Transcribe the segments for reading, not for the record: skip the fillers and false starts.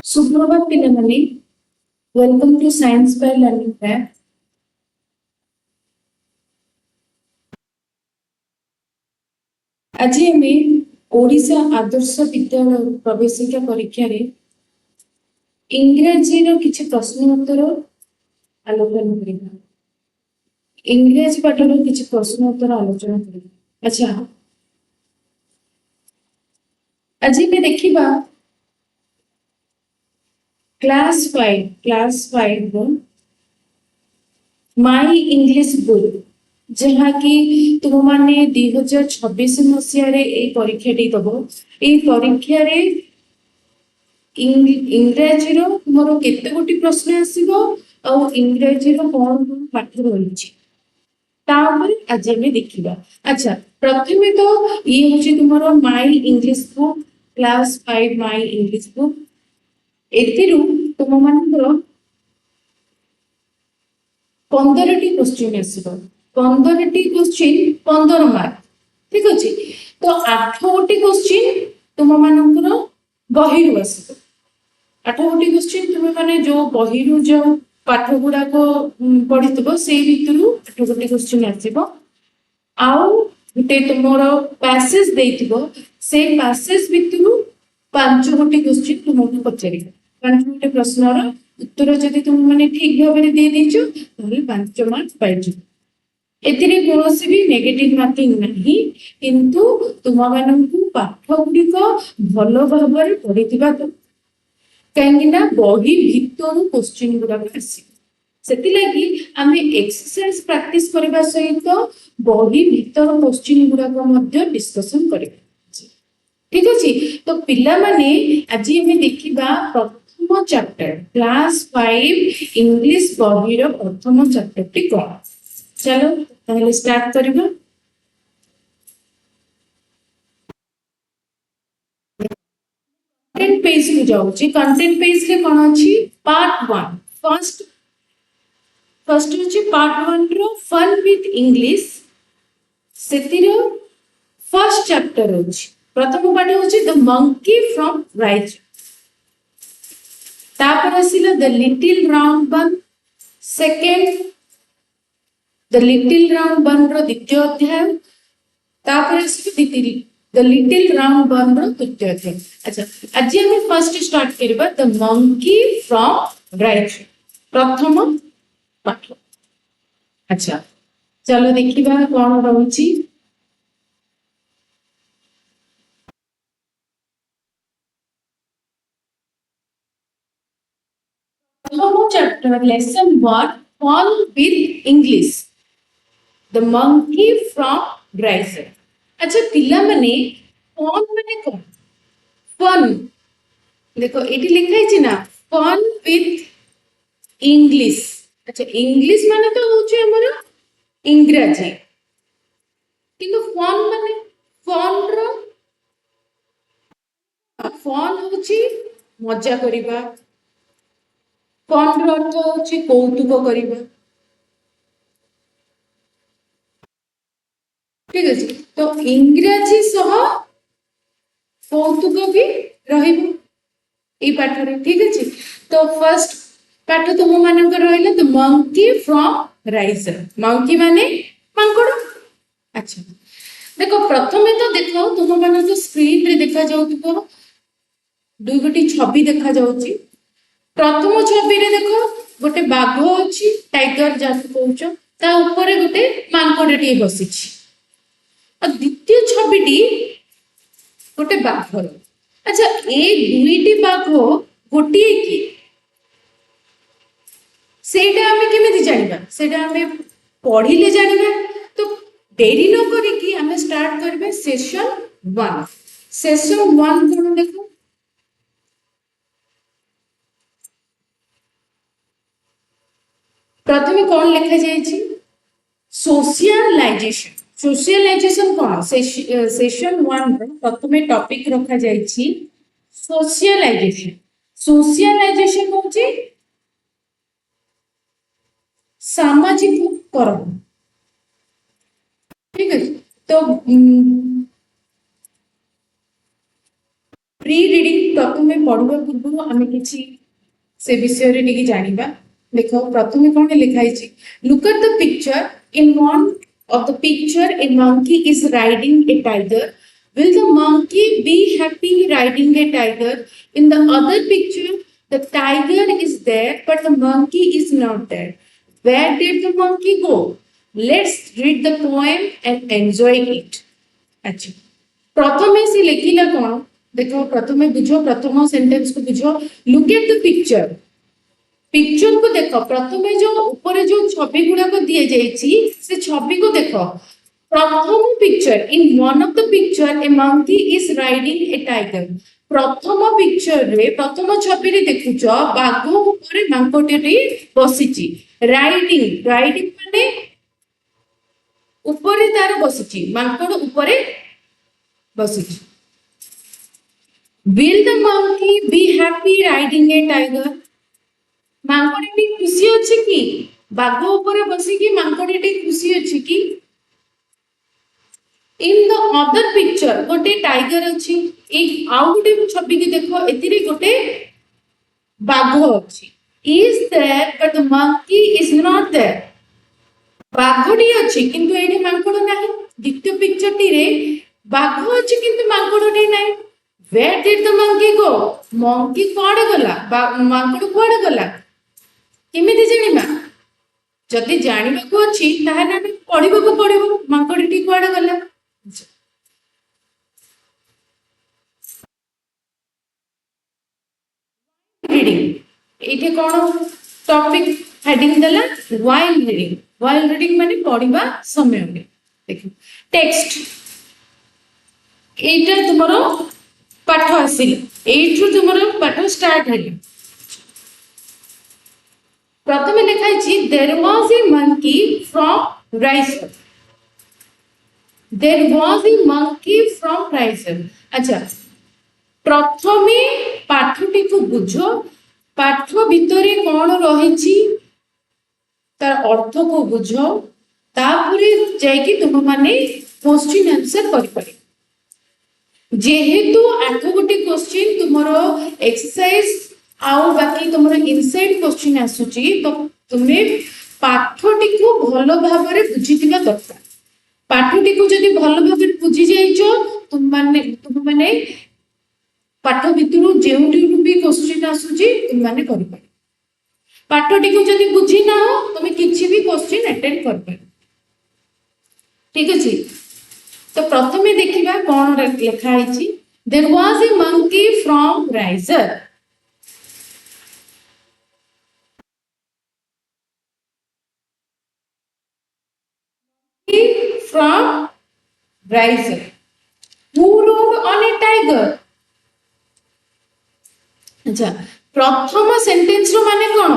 सुप्रभात पिलामाने welcome to science by learning lab. आज आम ओडिशा आदर्श विद्यालय प्रवेशिका परीक्षा रे इंग्रजी रो किछि प्रश्न उत्तर आलोचना करिबा। इंग्रजी पाठ रो किछि प्रश्न उत्तर आलोचना करिबा। अच्छा, आज में देखिबा क्लास 5 रो माई इंग्लिश बुक जहाँ कि तुम माने 2026 मसीह रे ए परीक्षा टी दबो। ए परीक्षा रे इंग्रजी रो तुमरो केते गोटी प्रश्न आसीबो और इंग्रजी रो कोन कोन पाठ रहिछि ता ऊपर आज हम देखिबा। अच्छा, प्रथमे तो ये होछि तुमरो my English book class 5 my English book. एथिरु तुम मानकर 15 टी क्वेश्चन आसीबो। 15 टी क्वेश्चन 15 मार्क, ठीक अछि। तो 8 गोटी क्वेश्चन तुम मानकर बही रु आसीबो। 8 गोटी क्वेश्चन तुम माने जो बही रु जो पाठ गुडा को पढितबो से भितरु 8 गोटी क्वेश्चन आसीबो। आउ गुटे तुमरो पैसेज देइथिबो से पैसेज भितरु 5 गोटी क्वेश्चन तुमको पचारिबो। 5 गोटी प्रश्नर उत्तर जदि तुम माने ठीक भाबरे दे देइछो ताले 5 मार्क पाइजो। एथिरे कोनोसी भी नेगेटिव मार्किंग नाही, किंतु तुम माननकु पाठ गुडी को भलो भाबरे पढिथिबा तो कहीं ना बही भितर क्वेश्चन गुडा आसी सेति लगी आमे एक्सरसाइज प्रैक्टिस करबा सहित बही भितर क्वेश्चन गुडा को मध्य डिस्कशन करबा। ठीक अछि, तो पिला माने आज हम देखिबा प्रथम चैप्टर क्लास 5 इंग्लिश बही रो प्रथम चैप्टर टी को। चलो ताहले स्टार्ट करबा। कंटेंट पेज में जाउची। कंटेंट पेज रे कोन अछि पार्ट 1 फर्स्ट होची पार्ट 1 रो फन विथ इंग्लिश सेतिरो फर्स्ट चैप्टर होची। प्रथम पार्ट होची द मंकी फ्रॉम राइज, तापर आसीला द लिटिल राउंड बन सेकंड द लिटिल राउंड बन रो द्वितीय अध्याय, तापर आसीला द लिटिल राउंड बन रो तृतीय अध्याय। अच्छा, आज हम फर्स्ट स्टार्ट करबा द मंकी फ्रॉम राइज प्रथम पाठ। अच्छा, चलो देखिबा कोन रहउची। प्रथम chapter lesson 1 fun with English the monkey from rise. अच्छा पिला माने फन माने कोन? फन देखो एटी लिखा है ना फन विथ इंग्लिश। अच्छा, इंग्लिश माने तो होचे हमर इंग्रजी, किंतु फन माने फन रो फन होची मजा करिबा। फन रो अर्थ होची कौतुक करिबा। ठीक अछि, तो इंग्रजी सह कौतुक भी रहिबो ए पाठ रे। ठीक अछि, तो फर्स्ट पाठ तुम मानक रहिला the monkey from rise. Monkey माने मांकड़। अच्छा, देखो प्रथमे तो देखो तुम मानक स्क्रीन रे देखा जाउतबो दुई गोटी छवि देखा जाउची। प्रथम छवि रे देखो गोटे बाघ अछि, टाइगर जाको कहउछ, ता ऊपर गोटे मांकड़टी बसिछि। और द्वितीय छविटी गोटे बाघर। अच्छा, ए दुईटी बाघ गोटिए कि सेटा हमें केमिति जानिबा? सेटा हमें पढ़िले जानिबा। तो देरी न करी कि हमें स्टार्ट करबे सेशन 1। सेशन 1 कोन देखो प्रथमे कोन लिखा जायछि सोशलाइजेशन। सोशलाइजेशन कोन सेशन 1 रो प्रथमे टॉपिक रखा जायछि सोशलाइजेशन। सोशलाइजेशन होछि सामाजिक करण। ठीक है, तो प्री रिडिंग प्रथमे पढ़वा पूर्व आम कि से विषय रे जानिबा। देखो प्रथमे कौन लिखाई छी, look at the picture, in one of the picture a monkey is riding a tiger. Will the monkey be happy riding a tiger? In the other picture the tiger is there but the monkey is not there. Where did the monkey go? Let's read the poem and enjoy it. अच्छा, प्रथमे से लिखिला कौन, देखो प्रथमे बुझो, प्रथम sentence को बुझो। Look at the picture, picture को देखो, प्रथमे जो ऊपर जो छवि गुड़ाक दिए जाइए से छवि को देखो। प्रथम picture, in one of the picture A monkey is riding a tiger. प्रथम पिक्चर रे, प्रथम छवि रे देखुछ बाघ ऊपर मांकड़टी बसिची। राइडिंग, राइडिंग माने ऊपर तार बसिची, मांकड़ ऊपर बसिची। Will the monkey be happy riding a tiger? मांकड़टी खुशी अछि कि बाघ ऊपर बसी कि मांकड़टी खुशी अछि कि? इन द अदर पिक्चर गोटे टाइगर अछि, एक आउ गोटे छवि के देखो, एतिरे गोटे बाघ अछि। Is there but the monkey is not there. बाघटी अछि किंतु एठी मांकड़ नाही। द्वितीय पिक्चर टी रे बाघ अछि किंतु मांकड़टी नाही। Where did the monkey go? Monkey कुआडे गला, मांकड़ कुआडे गला? केमिति जानिबा? जदि जानिबाकू अछि ताहाले हम पढिबाकू पडिबो मांकड़टी कुआडे गला। रीडिंग, एठी कोन टॉपिक हेडिंग देला? While reading. व्हाइल रीडिंग माने पढिबा समय में। देखो टेक्स्ट, एटा तुमरो पाठ आसिल, एठु तुमरो पाठ स्टार्ट हेले। प्रथमे लिखाई छी there was a monkey from riser. There was a monkey from riser. अच्छा, प्रथमे पाठटी को बुझो, पाठ भितरे कौन रही तार अर्थ को बुझो, तापरे जाइकी तुम माने क्वेश्चन आंसर कर पारे। जेहेतु 8 गोटे क्वेश्चन तुमरो एक्सरसाइज आउ बाकी तुमरो इनसाइड क्वेश्चन आसुची, तो तुमे पाठटी को भलो भाबरे बुझितिबा दरकार। पाठटी को जदि भलो भाबरे बुझि जाइछो, तुम माने पाठ भितरु जेउठी भी क्वेश्चन आसुची तुम माने करि पारे। पाठटी को जदि बुझी ना हो तुम किछि भी क्वेश्चन अटेंड कर पारे। ठीक अछि, तो प्रथमे देखिबा कोन लिखा है। There was a monkey from riser. From riser who rode on a tiger. अच्छा, प्रथम सेंटेंस रो माने कोन?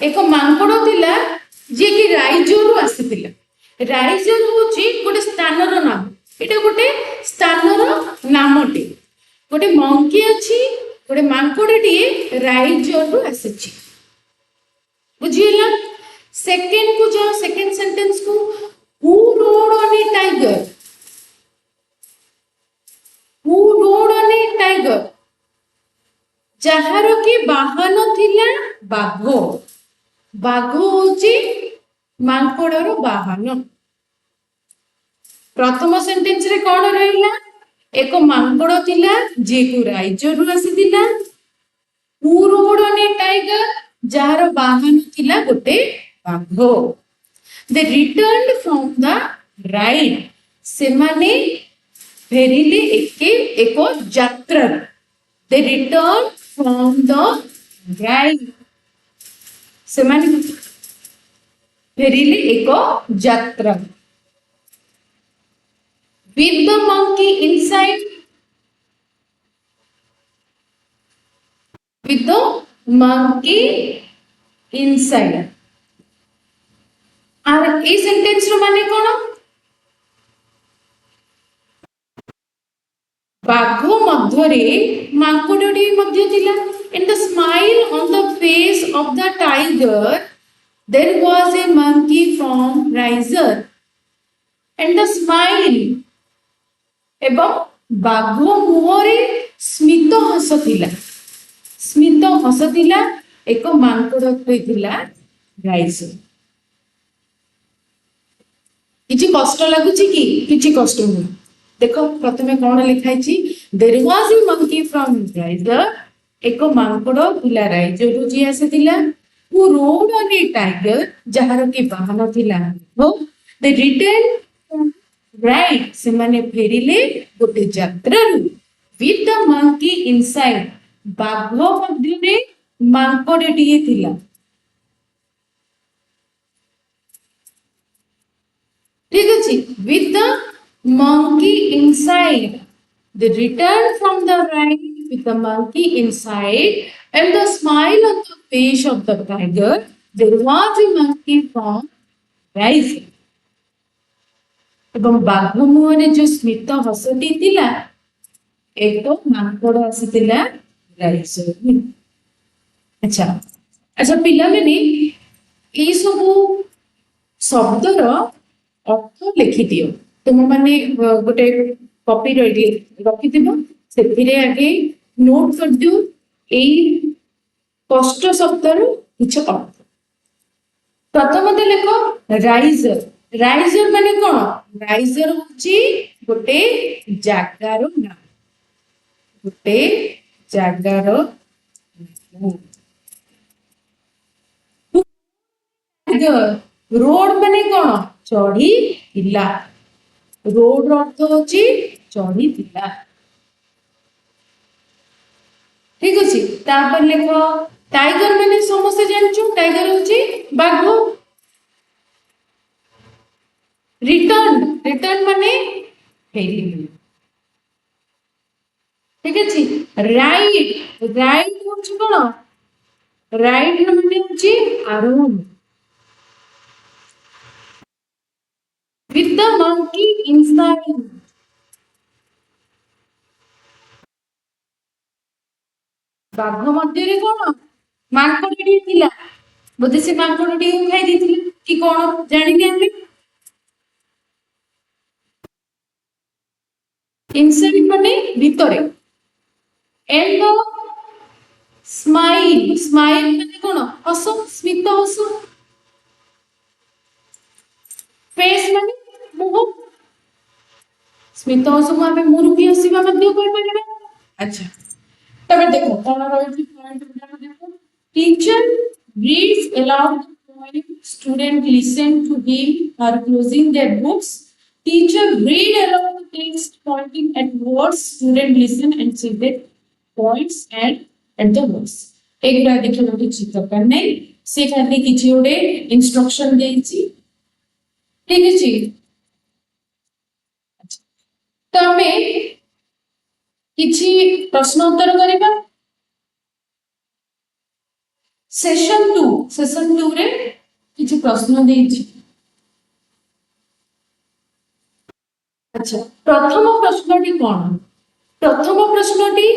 एक मांकड़ थिला जे कि राइजर रु आसीथिला। राइजर होची गोटे स्थानर नाम, एटा गोटे स्थानर नामटे। गोटे मंकी अछि, गोटे मांकड़टी राइजर रु आसीछि। बुझियला? सेकंड को जाओ, सेकंड सेंटेंस को, who rode on a tiger. Who rode on a tiger, जहार की वाहन थिला बाघ। बाघ होची मांकड़र वाहन। प्रथम सेंटेंस रे कौन रहिला? एक मांकड़ थिला जे को राइजर रु आसीथिला। Who rode on a tiger, जहार वाहन थिला गोटे बाघ। They returned from the ride, से माने फेरिले एको यात्रा। They return from the ride, से माने फेरिले एको यात्रा। With the monkey inside, with the monkey inside। और ए सेंटेंस रो माने कोन? बाघ मध्यरे मांकड़टी मध्य थिला। In the smile on the face of the tiger there was a monkey from riser। And the smile, एवं बाघ मुहरे ସ୍ମିତ ହସ ଥିଲା। ସ୍ମିତ ହସ ଥିଲା ଏକ ମାଙ୍କଡ କହିଥିଲା ରାଇଜ। କିଛି କଷ୍ଟ ଲାଗୁଛି କି? କିଛି କଷ୍ଟ ନୁହେଁ। ଦେଖ ପ୍ରଥମେ କଣ ଲେଖା ହେଇଛି? There was a monkey from Riser, ଏକ ମାଙ୍କଡ ଥିଲା ରାଇଜରୁ ଯିଏ ଆସିଥିଲା। Who rode on a tiger, ଯାହାର କି ବାହନ ଥିଲା। They returned right, ସେମାନେ ଫେରିଲେ ଗୋଟେ ଯାତ୍ରାରୁ with the monkey inside, ବାଘ ମଧ୍ୟରେ ମାଙ୍କଡଟିଏ ଥିଲା। ଠିକ ଅଛି, with the monkey inside, they returned from the ride with the monkey inside and the smile on the face of the tiger. There was a monkey from rising. ଏବଂ ବାଘ ମୁହଁରେ ଯୋଉ ସ୍ମିତ ହସଟି ଥିଲା, ଏକ ମାଙ୍କଡ ଆସିଥିଲା ରାଇଜରୁ। ଆଚ୍ଛା ଆଚ୍ଛା ପିଲାମାନେ, ଏଇ ସବୁ ଶବ୍ଦର ଅର୍ଥ ଲେଖିଦିଅ। ତୁମମାନେ ଗୋଟେ କପି ରଖିଥିବ, ସେଥିରେ ଆଗେ ନୋଟ କରିଦିଅ ଏଇ କଷ୍ଟ ଶବ୍ଦର କିଛି ଅର୍ଥ। ପ୍ରଥମତଃ ଲେଖ ରାଇଜର। ରାଇଜର ମାନେ କଣ? ରାଇଜର ହଉଛି ଗୋଟେ ଜାଗାର ନାଁ। ଗୋଟେ ଜାଗାର ରୋଡ ମାନେ କଣ? ଚଢିଥିଲା। ରୋଡ ର ଅର୍ଥ ହଉଛି ଚଢିଥିଲା। ଠିକ ଅଛି, ତାପରେ ଲେଖ ଟାଇଗର ମାନେ ସମସ୍ତେ ଜାଣିଛୁ, ଟାଇଗର ହଉଛି ବାଘ। ରିଟର୍ନ, ରିଟର୍ନ ମାନେ ଫେରିଲେ। ଠିକ ଅଛି, ରାଇଡ, ରାଇଡ ହଉଛି କଣ? ରାଇଡ ମାନେ ହଉଛି ଆରୋହଣ। With the monkey inside, ବାଘ ମଧ୍ୟରେ କଣ? ମାଙ୍କଡଟିଏ ଥିଲା। ବୋଧେ ସେ ମାଙ୍କଡଟିଏ ଖାଇ ଦେଇଥିଲେ କି କଣ, ଜାଣିନି ଆମେ। ଇନସାଇଡ ମାନେ ଭିତରେ। and the smile, smile ମାନେ କଣ? ହସ, ସ୍ମିତ ହସ। face ମାନେ ମୁହଁ, ସ୍ମିତ ହସକୁ ଆମେ ମୁରୁକି ହସିବା ମଧ୍ୟ କହିପାରିବା। ଆଚ୍ଛା, ତବେ ଦେଖ କଣ ରହିଛି ପଏଣ୍ଟ ଗୁଡାକ ଦେଖ। Teacher reads aloud the poem, student listen to him or closing their books. Teacher read aloud the text pointing at words, student listen and see the points and at the words. ଏଗୁଡ଼ା ଦେଖିବାକୁ କିଛି ଦରକାର ନାହିଁ, ସେ ଖାଲି କିଛି ଗୋଟେ instruction ଦେଇଛି। ଠିକ ଅଛି, ତ ଆମେ କିଛି ପ୍ରଶ୍ନ ଉତ୍ତର କରିବା। ସେସନ 2 ରେ କିଛି ପ୍ରଶ୍ନ ଦେଇଛି। ଆଚ୍ଛା, ପ୍ରଥମ ପ୍ରଶ୍ନଟି କଣ? ପ୍ରଥମ ପ୍ରଶ୍ନଟି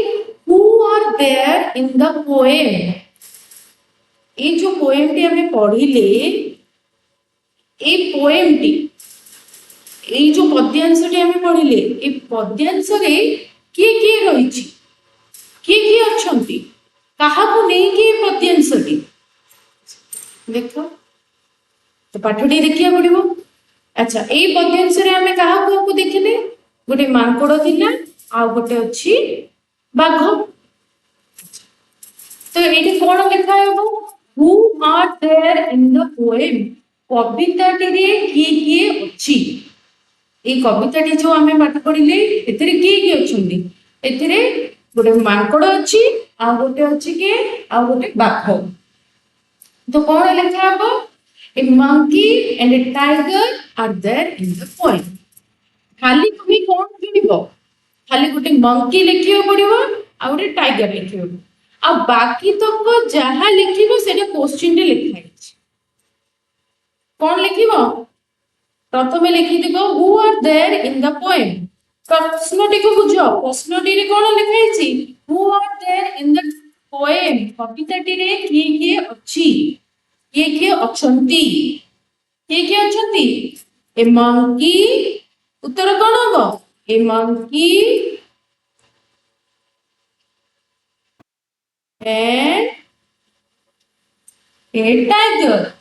who are there in the poem? এই যে পোয়েমটি আমি পড়িলে, এই পোয়েমটি, এই যে পদ্যাংশটি আমি পড়িলে, এই পদ্যাংশরে কিଏ କିଏ ରହିଛି, କିଏ କିଏ ଅଛନ୍ତି, କାହାକୁ ନେଇକି এই ପଦ୍ୟାଂଶଟି? ଦେଖ ତ ପାଠଟି ଦେଖିବାକୁ ପଡିବ। ଆଚ୍ଛା, ଏଇ ପଦ୍ୟାଂଶରେ ଆମେ କାହାକୁ କାହାକୁ ଦେଖିଲେ? ଗୋଟେ ମାଙ୍କଡ ଥିଲା, ଆଉ ଗୋଟେ ଅଛି ବାଘ। ତ ଏଇଠି କଣ ଲେଖା ହେବ? Who are there in the poem? କବିତାଟିରେ କିଏ କିଏ ଅଛି? এই কবিতাটি ଯୋଉ ଆମେ ପାଠ ପଢିଲେ, ଏଥିରେ କିଏ କିଏ ଅଛନ୍ତି? ଏଥିରେ ଗୋଟେ ମାଙ୍କଡ ଅଛି, ଆଉ ଗୋଟେ ଅଛି କିଏ? ଆଉ ଗୋଟେ ବାଘ। ତ କଣ ଲେଖା ହେବ? A monkey and a tiger are there in the poem. ଖାଲି তুমি କଣ କିଣିବ? ଖାଲି ଗୋଟେ monkey ଲେଖିବାକୁ ପଡିବ, ଆଉ ଗୋଟେ tiger ଲେଖିବାକୁ। ଆଉ ବାକି ତକ ଯାହା ଲେଖିବ ସେଟା କ୍ୱେଶ୍ଚିନରେ ଲେଖା ହେଇଛି। କଣ ଲେଖିବ? ପ୍ରଥମେ ଲେଖିଦେବ who are there in the poem. ପ୍ରଶ୍ନଟିକୁ ବୁଝ, ପ୍ରଶ୍ନଟିରେ କଣ ଲେଖା ହେଇଛି? Who are there in the poem? କବିତାଟିରେ କିଏ କିଏ ଅଛି, କିଏ କିଏ ଅଛନ୍ତି, କିଏ କିଏ ଅଛନ୍ତି? A monkey, ଉତ୍ତର କଣ ହବ? A monkey and a tiger.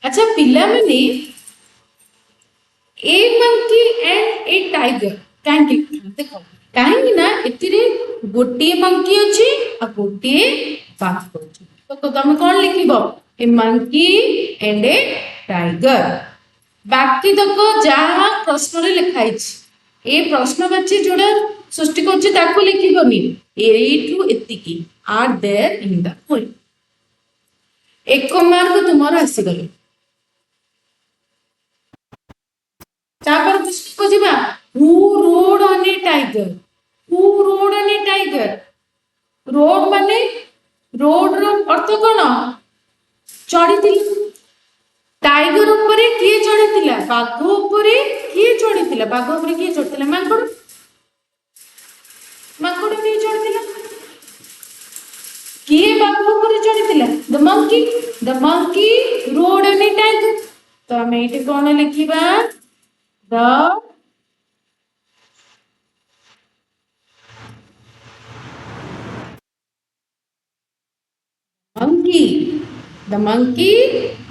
अच्छा पिला माने a monkey and a tiger काहे देखो काहे ना एतिरे गोटे मंकी अछि आ गोटे बाघ अछि तो तुम कोन लिखिबो ए मंकी एंड ए टाइगर बाकी तक जहा प्रश्न रे लिखाई ए प्रश्नवाची जोड़ा सृष्टि करछि ताकू लिखिबोनी एठू एतिकी are there in the poem एक मार्क तुम्हारा आसी गलो तापर प्रश्न को जिबा who rode on a tiger who rode on a tiger rode माने रोड रो अर्थ कोन चढ़ीतिला टाइगर ऊपर किए चढ़ीतिला बाघ ऊपर किए चढ़ीतिला बाघ ऊपर किए चढ़ीतिला मांकड़ मांकड़ किए चढ़ीतिला किए बाघ ऊपर चढ़ीतिला the monkey rode on a tiger तो हम एठी कोन लिखिबा द monkey the monkey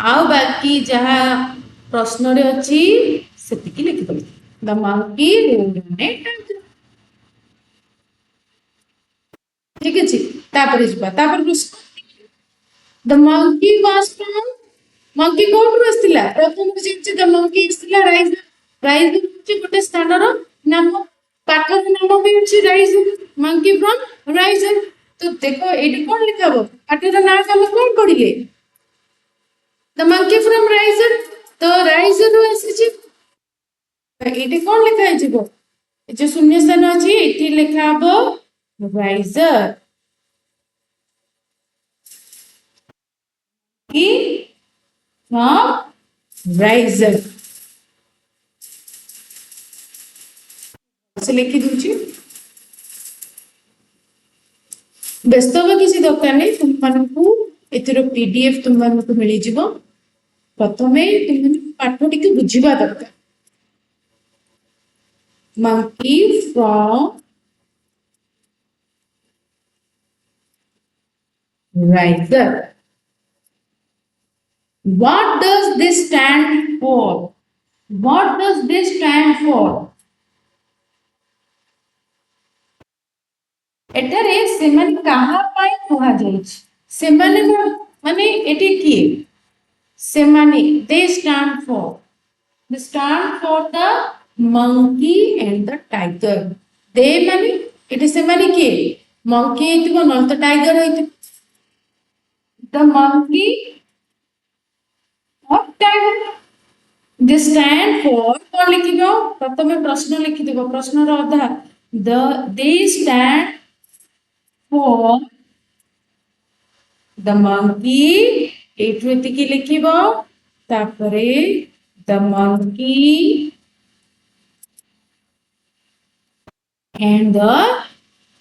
आउ बाकी जहा प्रश्न रे अछि सेतिकी लिखि दो the monkey rode on a tiger ठीक अछि तापर जिबा तापर the monkey was from monkey कोट बसतिला प्रथम जे the monkey इस्तिला राइज होछि गोटे स्थान रो नाम पाठर नाम भी होछि राइज monkey from rise तो देखो एटी कोन लिखाबो पाठर नाम हम कोन पढिले the monkey from riser तो riser रो आसी एटी कोन लिखा जिवो जे शून्य स्थान अछि एटी लिखाबो riser की from riser से लिखि दूची व्यस्त होगा किसी दरकार नहीं तुम मानकू एतिर पीडीएफ तुम मानकू मिली जिवो प्रथमे तुम पाठ टिके बुझिबा दरकार monkey from riser what does this stand for what does this stand for एटारे सेमन कहा पाई कहा जाई सेमाने माने एटी की सेमाने they stand for the monkey and the tiger they माने एटी सेमाने की monkey हेतिबो न तो tiger हेति the monkey or tiger they stand for कोन लिखिबो प्रथमे प्रश्न लिखि देबो प्रश्न रो आधा they stand for the monkey एठु एतिकी लिखिबो तापरे the monkey and the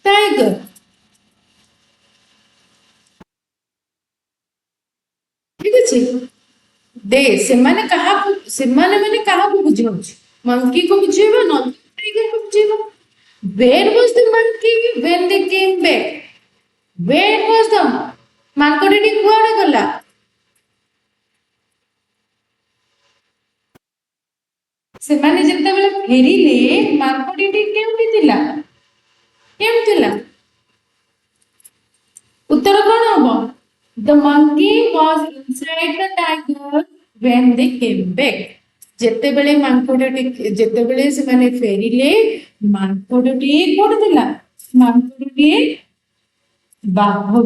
tiger ठीक अछि दे सेमाने कहा को बुझियो monkey को बुझिबो न tiger को बुझिबो where was the monkey when they came back where was the मांकड़टी कुआडे गला से माने जत्ते बेले फेरिले मांकड़टी केउटी थिला उत्तर कोन हबो the monkey was inside the tiger when they came back जत्ते बेले से माने फेरिले मांकड़टी कोन थिला मांकड़टी बाघ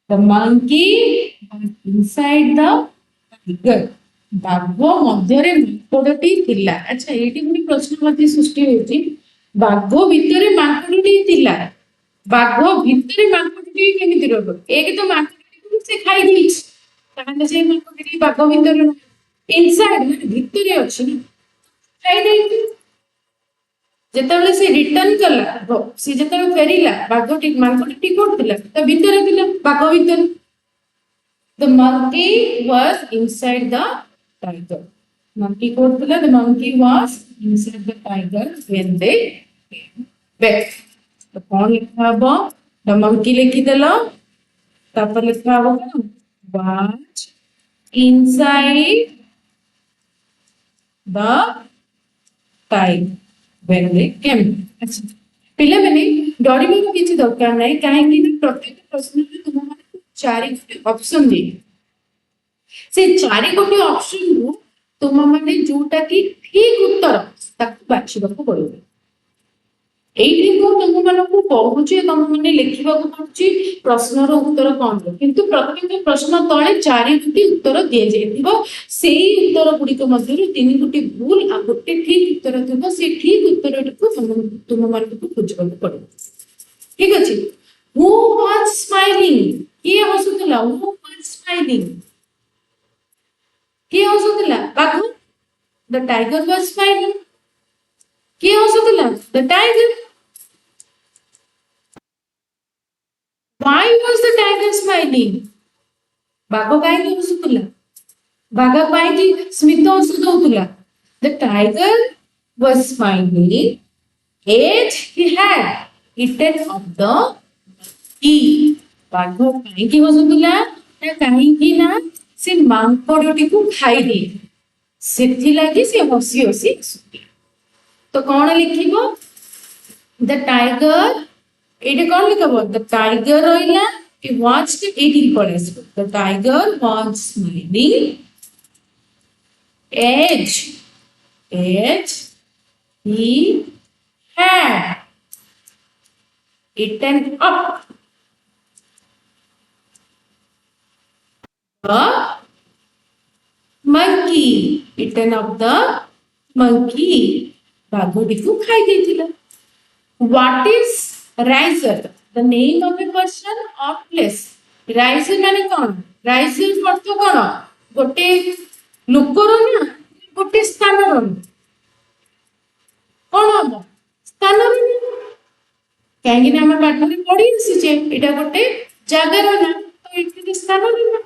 the monkey was inside the tiger बाघ मध्यरे मांकड़टी थिला अच्छा एटी गुडी प्रश्न मध्ये सृष्टि होची बाघ भितरे मांकड़टी थिला बाघ भितरे मांकड़टी केमिति रहबो एक तो मांकड़टी से खाई दिछ ताने जे मांकड़टी बाघ भितरे इनसाइड माने भितरे अछि खाई देछि जेतबेले से रिटर्न कला से जेतबेले फेरिला बाघटी मांकड़टी कोठला त भितरे थिला बाघ भितरे the monkey was inside the tiger monkey Kothla the monkey was inside the tiger when they came back तो कौन लिखा हबो द मंकी लिखि देलो तापर लिखा हबो व्हाट इनसाइड द टाइग व्हेन दे केम अच्छा पिले माने डरिबे को किछि दरकार नै काहे कि प्रत्येक प्रश्न में तुम माने चारि ऑप्शन दे से चारि गोटे ऑप्शन रु तुम माने जोटा कि ठीक उत्तर ताकू बाछिबा को पड़िबो एइठी को तुम मानकु कहूची तुम माने लिखिबा को पड़ची प्रश्न रो उत्तर कोन किंतु प्रत्येक प्रश्न तळे चारि गोटे उत्तर दिए जेथिबो सेही उत्तर गुडी को मध्यरु तीन गोटे भूल आ गोटे ठीक उत्तर थिबो से ठीक उत्तर को तुम मानकु खोजबा को पड़िबो ठीक अछि हु वाज स्माइलिंग के हसुतला हु वाज स्माइलिंग के हसुतला बाघ द टाइगर वाज स्माइलिंग के हसुतला the tiger why was the tiger smiling बाघ काहे हसुतला बाघ काहे Smit हसुतला the tiger was smiling as he had eaten of the meat बाघ काहे हसुतला काहे ना से मांकड़टी को खाई दे सेथि लागि से हसी हसी तो कौन लिखिबो द टाइगर एटे कौन लिखबो द टाइगर रहिला इ वाच्ड एटी पड़ेस the tiger was smiling as he had eaten up the monkey eaten up the monkey बाघोटी को खाई देथिला what is riser the name of a person or place riser माने कोन riser अर्थ कोन गोटे लोकर ना गोटे स्थान रो कोन हम स्थान रो काहे कि हम पाठ में पढ़ी आसी जे एटा गोटे जगह रो ना तो एठी स्थान रो ना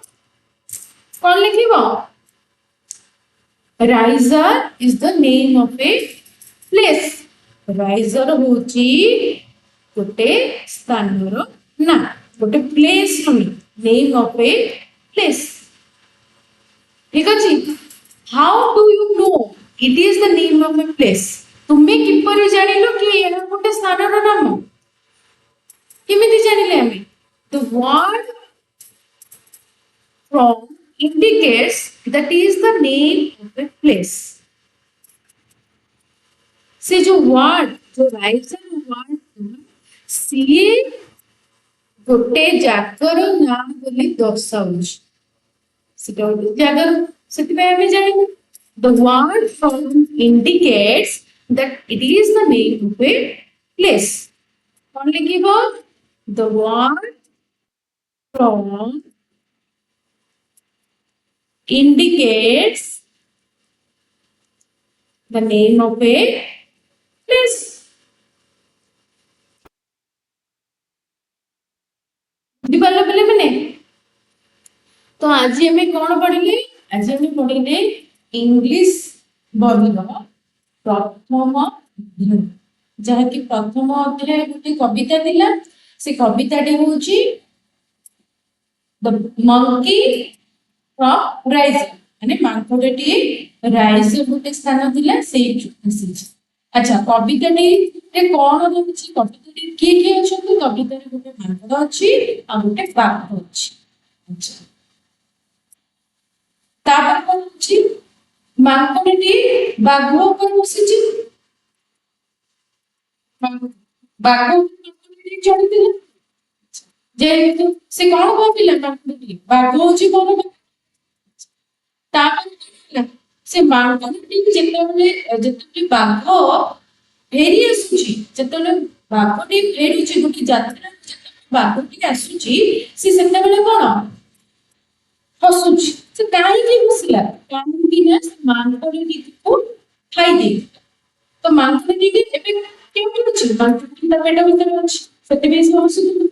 कोन लिखिबो riser is the name of a place riser होची गोटे स्थान रो ना गोटे प्लेस रो नेम ऑफ ए प्लेस ठीक अछि how do you know it is the name of a place तुमे किपरि जानिलो कि एहा गोटे स्थान रो नाम केमिति जानिले हमें the word from indicates that is the name of a place से जो वर्ड जो राइजर वर्ड सीए गोटे जागर नाम बोली दर्शाउछ सेटा गोटे जागर सेति पे हमें जानिबो the word from indicates that it is the name of a place कौन लिखिबो the word from indicates the name of a place दिबाला पले मने तो आज हमें कौन पढ़िले आज हमें पढ़िले इंग्लिश बहिर प्रथम अध्याय जहा कि प्रथम अध्याय गोटे कविता थिला से कविताटी होची द मंकी फ्रॉम राइजर माने मांकड़टी राइजर गोटे स्थान थिला सेही आसीछ अच्छा कविताटी रे कोन रहउची कविताटी के अछंती कविता रे गोटे मांकड़ अछि आ गोटे बाघ अछि अच्छा तापर कोन अछि मांकड़टी बाघ ऊपर बसिछि बाघ मांकड़टी चढ़िथिला जे से कोन भाबिला मांकड़टी बाघ होची कोन तापर से मांकड़टी जेतबे बाघ फेरी आसुची जेतबे बाघटी फेरुची गोटे यात्रा बाघटी आसुची से सेते बेले कोन हसुची से काहे कि हसला काहे कि ना मांकड़टी को खाई दे तो मांकड़टी के एबे केमति अछि मांकड़टी ता पेट भीतर अछि सेते बे से हसुची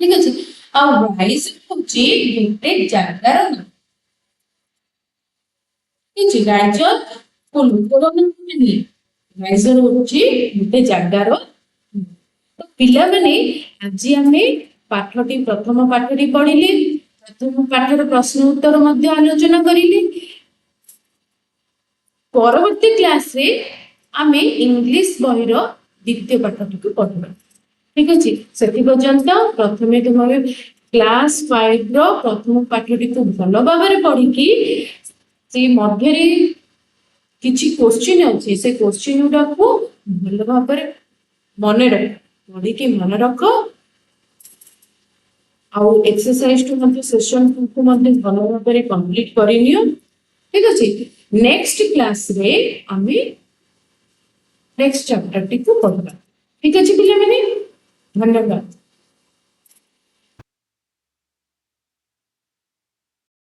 ठीक अछि आ राइस होची गोटे जागार ना किछि राइजर को लोकर ना नहीं ରାଇଜର ହଉଛି ଗୋଟେ ଜାଗାର ତ ପିଲାମାନେ ଆଜି ଆମେ ପାଠଟି ପ୍ରଥମ ପାଠଟି ପଢିଲେ, ପ୍ରଥମ ପାଠର ପ୍ରଶ୍ନ ଉତ୍ତର ମଧ୍ୟ ଆଲୋଚନା କରିଲେ। ପରବର୍ତ୍ତୀ କ୍ଲାସରେ ଆମେ ଇଂଲିଶ ବହିର ଦ୍ୱିତୀୟ ପାଠଟିକୁ ପଢିବା। ଠିକ ଅଛି, ସେଥି ପର୍ଯ୍ୟନ୍ତ ପ୍ରଥମେ ତୁମେ କ୍ଲାସ 5 ର ପ୍ରଥମ ପାଠଟିକୁ ଭଲ ଭାବରେ ପଢିକି ସେ ମଧ୍ୟରେ କିଛି କ୍ୱେଶ୍ଚିନ୍ ଅଛି, ସେ କ୍ୱେଶ୍ଚିନ୍ ଗୁଡାକୁ ଭଲ ଭାବରେ ମନେ ରଖ, ପଢିକି ମନେ ରଖ। ଆଉ ଏକ୍ସରସାଇଜ ଟୁ ମଧ୍ୟ ସେସନ କୁ ମଧ୍ୟ ଭଲ ଭାବରେ କମ୍ପ୍ଲିଟ କରିନିଅ। ଠିକ ଅଛି, ନେକ୍ସଟ କ୍ଲାସରେ ଆମେ ନେକ୍ସଟ ଚାପ୍ଟରଟିକୁ ପଢିବା। ଠିକ ଅଛି ପିଲାମାନେ, ଧନ୍ୟବାଦ।